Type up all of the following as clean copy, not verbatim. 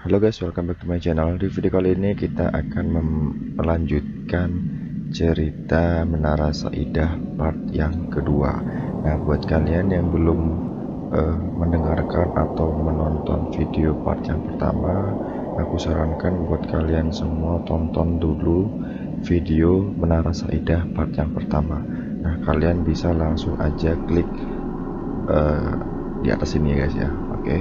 Halo guys, welcome back to my channel. Di video kali ini kita akan melanjutkan cerita Menara Saidah part yang kedua. Nah, buat kalian yang belum mendengarkan atau menonton video part yang pertama, aku sarankan buat kalian semua tonton dulu video Menara Saidah part yang pertama. Nah, kalian bisa langsung aja klik di atas ini ya guys ya. Oke.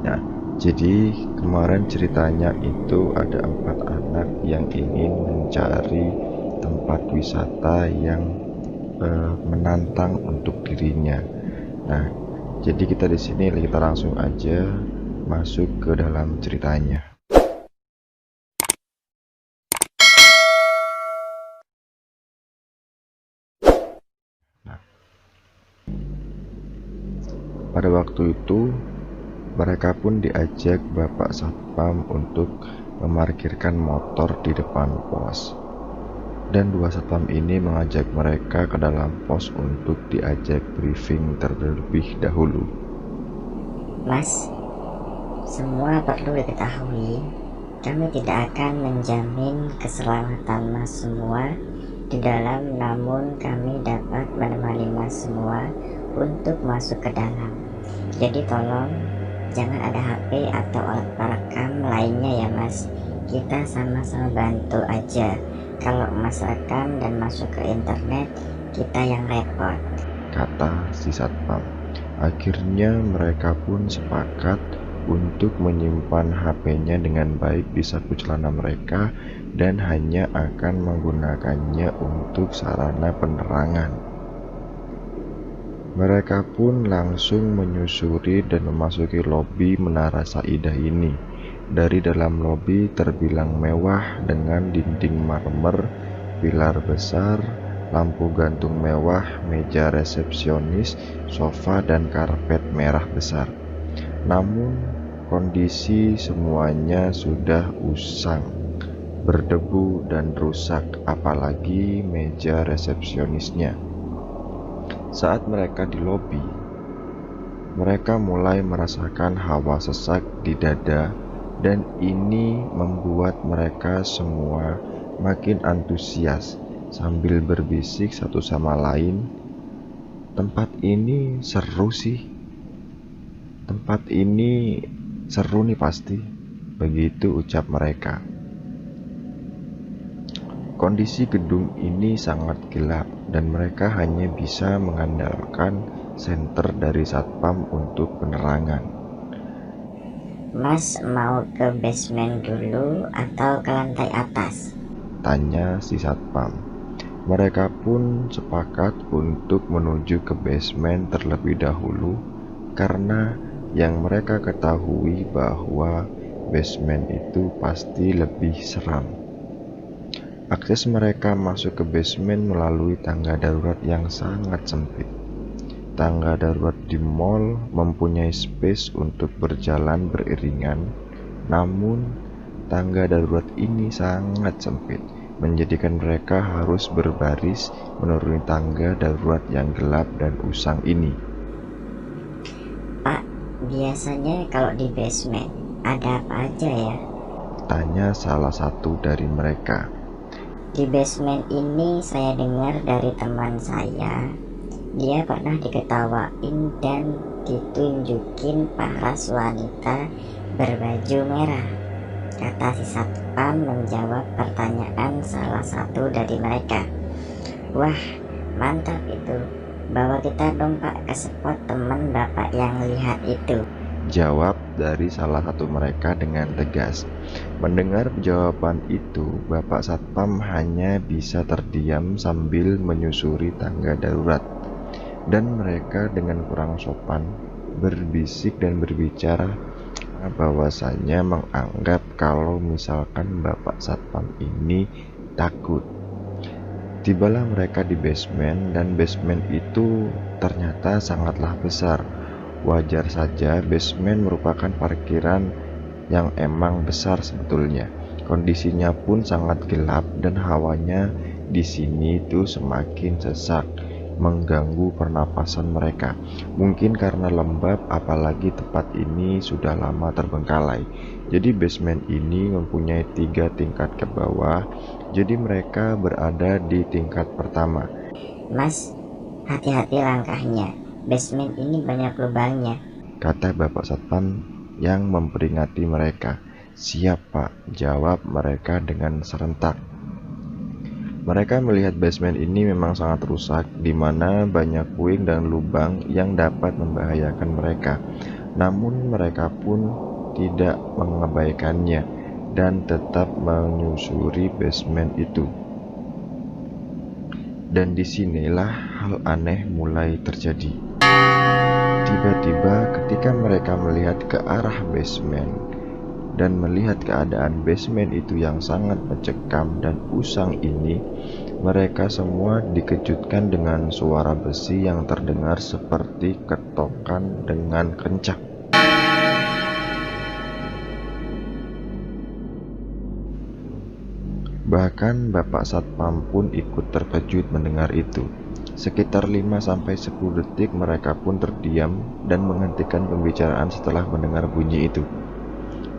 Nah, jadi kemarin ceritanya itu ada 4 anak yang ingin mencari tempat wisata yang menantang untuk dirinya. Nah, jadi kita di sini kita langsung aja masuk ke dalam ceritanya. Nah, pada waktu itu mereka pun diajak Bapak Satpam untuk memarkirkan motor di depan pos. Dan dua satpam ini mengajak mereka ke dalam pos untuk diajak briefing terlebih dahulu. Mas, semua perlu diketahui, kami tidak akan menjamin keselamatan Mas semua di dalam, namun kami dapat menemani Mas semua untuk masuk ke dalam. Jadi tolong jangan ada HP atau alat perekam lainnya ya Mas. Kita sama-sama bantu aja. Kalau Mas rekam dan masuk ke internet, kita yang repot, kata si satpam. Akhirnya mereka pun sepakat untuk menyimpan HP-nya dengan baik di saku celana mereka dan hanya akan menggunakannya untuk sarana penerangan. Mereka pun langsung menyusuri dan memasuki lobi Menara Saidah ini. Dari dalam lobi terbilang mewah dengan dinding marmer, pilar besar, lampu gantung mewah, meja resepsionis, sofa, dan karpet merah besar. Namun, kondisi semuanya sudah usang, berdebu, dan rusak, apalagi meja resepsionisnya. Saat mereka di lobi, mereka mulai merasakan hawa sesak di dada, dan ini membuat mereka semua makin antusias sambil berbisik satu sama lain, tempat ini seru sih, tempat ini seru nih pasti, begitu ucap mereka. Kondisi gedung ini sangat gelap dan mereka hanya bisa mengandalkan senter dari satpam untuk penerangan. Mas mau ke basement dulu atau ke lantai atas? Tanya si satpam. Mereka pun sepakat untuk menuju ke basement terlebih dahulu karena yang mereka ketahui bahwa basement itu pasti lebih seram. Akses mereka masuk ke basement melalui tangga darurat yang sangat sempit. Tangga darurat di mall mempunyai space untuk berjalan beriringan, namun tangga darurat ini sangat sempit, menjadikan mereka harus berbaris menuruni tangga darurat yang gelap dan usang ini. Pak, biasanya kalau di basement ada apa aja ya? Tanya salah satu dari mereka. Di basement ini saya dengar dari teman saya, dia pernah diketawain dan ditunjukin paras wanita berbaju merah, kata si satpam menjawab pertanyaan salah satu dari mereka. Wah, mantap itu, bawa kita dong Pak ke spot teman Bapak yang lihat itu, jawab dari salah satu mereka dengan tegas. Mendengar jawaban itu, Bapak Satpam hanya bisa terdiam sambil menyusuri tangga darurat. Dan mereka dengan kurang sopan berbisik dan berbicara bahwasanya menganggap kalau misalkan Bapak Satpam ini takut. Tibalah mereka di basement dan basement itu ternyata sangatlah besar. Wajar saja, basement merupakan parkiran yang emang besar sebetulnya. Kondisinya pun sangat gelap dan hawanya di sini itu semakin sesak. mengganggu pernapasan mereka. Mungkin karena lembab, apalagi tempat ini sudah lama terbengkalai. Jadi basement ini mempunyai 3 tingkat ke bawah. Jadi mereka berada di tingkat pertama. Mas, hati-hati langkahnya. Basement ini banyak lubangnya, kata Bapak Satpam yang memperingati mereka. Siap Pak, jawab mereka dengan serentak. Mereka melihat basement ini memang sangat rusak, di mana banyak puing dan lubang yang dapat membahayakan mereka. Namun mereka pun tidak mengabaikannya dan tetap menyusuri basement itu. Dan disinilah hal aneh mulai terjadi. Tiba-tiba ketika mereka melihat ke arah basement dan melihat keadaan basement itu yang sangat mencekam dan usang ini, mereka semua dikejutkan dengan suara besi yang terdengar seperti ketokan dengan kencang. Bahkan Bapak Satpam pun ikut terkejut mendengar itu. Sekitar 5-10 detik mereka pun terdiam dan menghentikan pembicaraan setelah mendengar bunyi itu.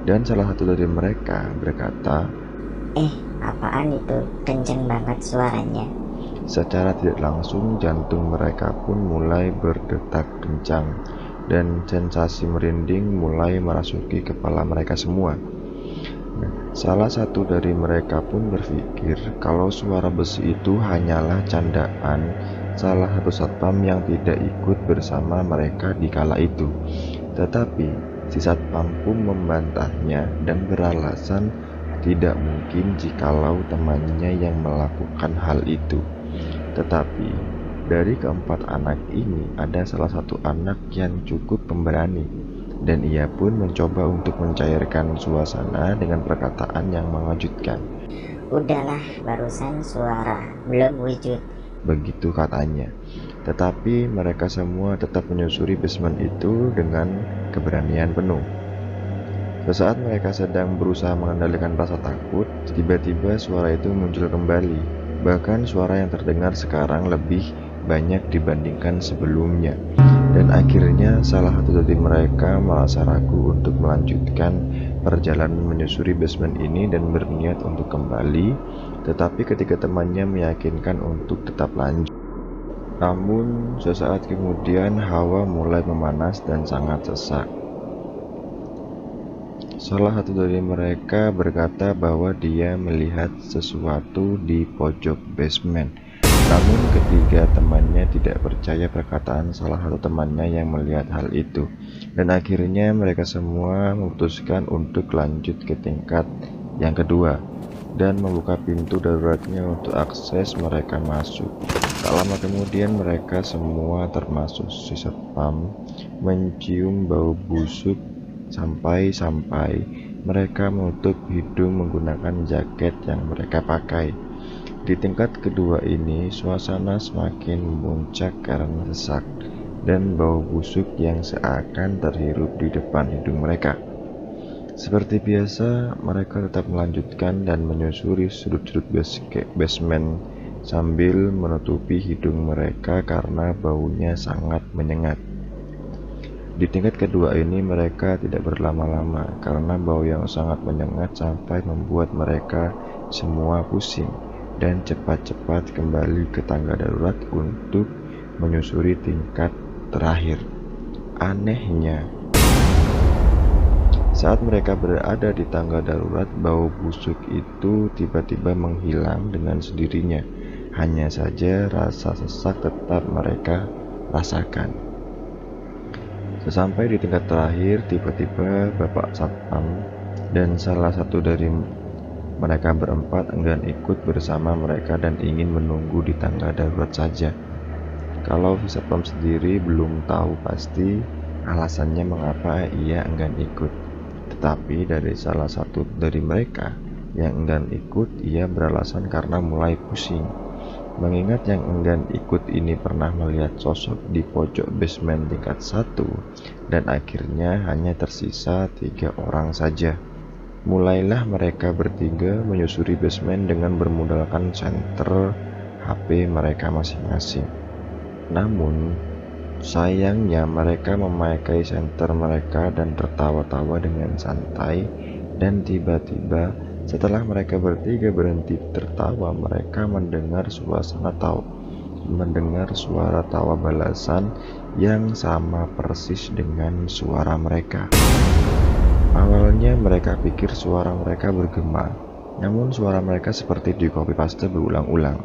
Dan salah satu dari mereka berkata, apaan itu? Kenceng banget suaranya. Secara tidak langsung jantung mereka pun mulai berdetak kencang dan sensasi merinding mulai merasuki kepala mereka semua. Salah satu dari mereka pun berpikir kalau suara besi itu hanyalah candaan salah satu satpam yang tidak ikut bersama mereka di kala itu. Tetapi si satpam pun membantahnya dan beralasan tidak mungkin jikalau temannya yang melakukan hal itu. Tetapi dari keempat anak ini ada salah satu anak yang cukup pemberani, dan ia pun mencoba untuk mencairkan suasana dengan perkataan yang mengejutkan. Udahlah, barusan suara, belum wujud, begitu katanya. Tetapi mereka semua tetap menyusuri basement itu dengan keberanian penuh. Sesaat mereka sedang berusaha mengendalikan rasa takut, tiba-tiba suara itu muncul kembali. Bahkan suara yang terdengar sekarang lebih banyak dibandingkan sebelumnya. Dan akhirnya salah satu dari mereka merasa ragu untuk melanjutkan perjalanan menyusuri basement ini dan berniat untuk kembali. Tetapi ketika temannya meyakinkan untuk tetap lanjut. Namun sesaat kemudian hawa mulai memanas dan sangat sesak. Salah satu dari mereka berkata bahwa dia melihat sesuatu di pojok basement. Namun ketiga temannya tidak percaya perkataan salah satu temannya yang melihat hal itu. Dan akhirnya mereka semua memutuskan untuk lanjut ke tingkat yang kedua dan membuka pintu daruratnya untuk akses mereka masuk. Tak lama kemudian mereka semua termasuk si satpam mencium bau busuk sampai-sampai mereka menutup hidung menggunakan jaket yang mereka pakai. Di tingkat kedua ini suasana semakin memuncak karena sesak dan bau busuk yang seakan terhirup di depan hidung mereka. Seperti biasa, mereka tetap melanjutkan dan menyusuri sudut-sudut basement sambil menutupi hidung mereka karena baunya sangat menyengat. Di tingkat kedua ini mereka tidak berlama-lama karena bau yang sangat menyengat sampai membuat mereka semua pusing dan cepat-cepat kembali ke tangga darurat untuk menyusuri tingkat terakhir. Anehnya, saat mereka berada di tangga darurat, bau busuk itu tiba-tiba menghilang dengan sendirinya. Hanya saja rasa sesak tetap mereka rasakan. Sesampai di tingkat terakhir, tiba-tiba Bapak Satpam dan salah satu dari mereka berempat enggan ikut bersama mereka dan ingin menunggu di tangga darurat saja. Kalau si Satpam sendiri belum tahu pasti alasannya mengapa ia enggan ikut. Tetapi dari salah satu dari mereka yang enggan ikut, ia beralasan karena mulai pusing. Mengingat yang enggan ikut ini pernah melihat sosok di pojok basement tingkat 1 dan akhirnya hanya tersisa 3 orang saja. Mulailah mereka bertiga menyusuri basement dengan bermodalkan senter HP mereka masing-masing. Namun, sayangnya mereka memakai senter mereka dan tertawa-tawa dengan santai, dan tiba-tiba setelah mereka bertiga berhenti tertawa, mereka mendengar suara tawa balasan yang sama persis dengan suara mereka. Awalnya mereka pikir suara mereka bergema, namun suara mereka seperti di copy paste berulang-ulang.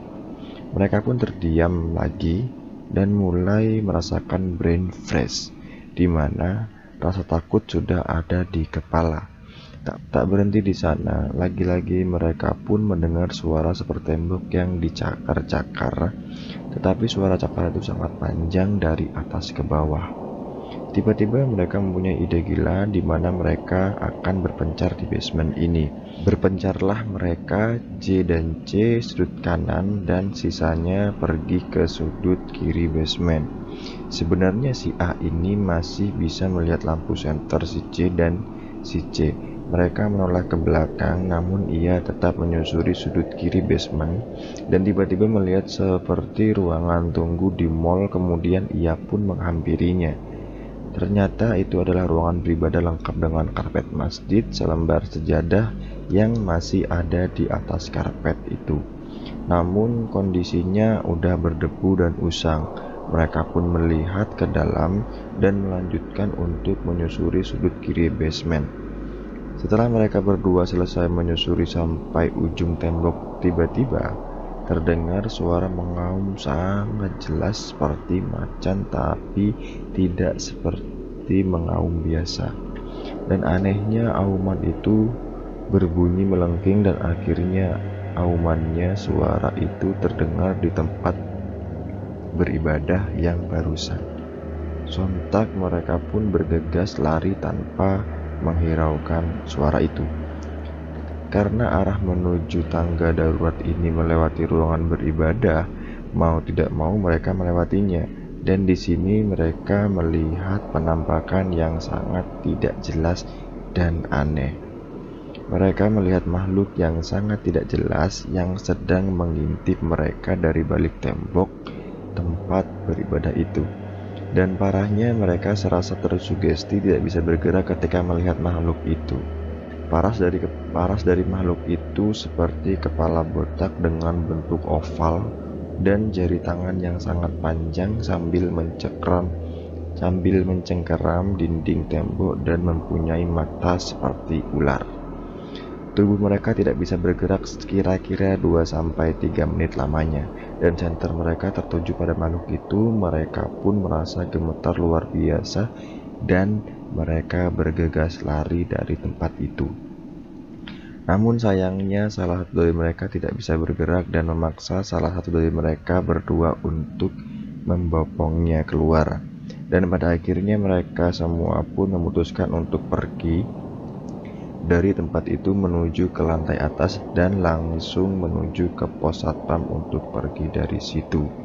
Mereka pun terdiam lagi dan mulai merasakan brain freeze, di mana rasa takut sudah ada di kepala. Tak berhenti di sana, lagi-lagi mereka pun mendengar suara seperti tembok yang dicakar-cakar, tetapi suara cakar itu sangat panjang dari atas ke bawah. Tiba-tiba mereka mempunyai ide gila di mana mereka akan berpencar di basement ini. Berpencarlah mereka, J dan C sudut kanan dan sisanya pergi ke sudut kiri basement. Sebenarnya si A ini masih bisa melihat lampu senter si C dan si C. Mereka menoleh ke belakang, namun ia tetap menyusuri sudut kiri basement dan tiba-tiba melihat seperti ruangan tunggu di mall, kemudian ia pun menghampirinya. Ternyata itu adalah ruangan beribadah lengkap dengan karpet masjid, selembar sejadah yang masih ada di atas karpet itu. Namun kondisinya udah berdebu dan usang. Mereka pun melihat ke dalam dan melanjutkan untuk menyusuri sudut kiri basement. Setelah mereka berdua selesai menyusuri sampai ujung tembok, tiba-tiba terdengar suara mengaum sangat jelas seperti macan, tapi tidak seperti mengaum biasa. Dan anehnya auman itu berbunyi melengking dan akhirnya aumannya suara itu terdengar di tempat beribadah yang barusan. Sontak mereka pun bergegas lari tanpa menghiraukan suara itu. Karena arah menuju tangga darurat ini melewati ruangan beribadah, mau tidak mau mereka melewatinya. Dan di sini mereka melihat penampakan yang sangat tidak jelas dan aneh. Mereka melihat makhluk yang sangat tidak jelas yang sedang mengintip mereka dari balik tembok tempat beribadah itu. Dan parahnya mereka serasa tersugesti tidak bisa bergerak ketika melihat makhluk itu. Paras dari makhluk itu seperti kepala botak dengan bentuk oval dan jari tangan yang sangat panjang sambil mencengkeram dinding tembok dan mempunyai mata seperti ular. Tubuh mereka tidak bisa bergerak kira-kira 2-3 menit lamanya, dan senter mereka tertuju pada makhluk itu. Mereka pun merasa gemetar luar biasa dan mereka bergegas lari dari tempat itu. Namun sayangnya salah satu dari mereka tidak bisa bergerak dan memaksa salah satu dari mereka berdua untuk membopongnya keluar. Dan pada akhirnya mereka semua pun memutuskan untuk pergi dari tempat itu menuju ke lantai atas dan langsung menuju ke pos satpam untuk pergi dari situ.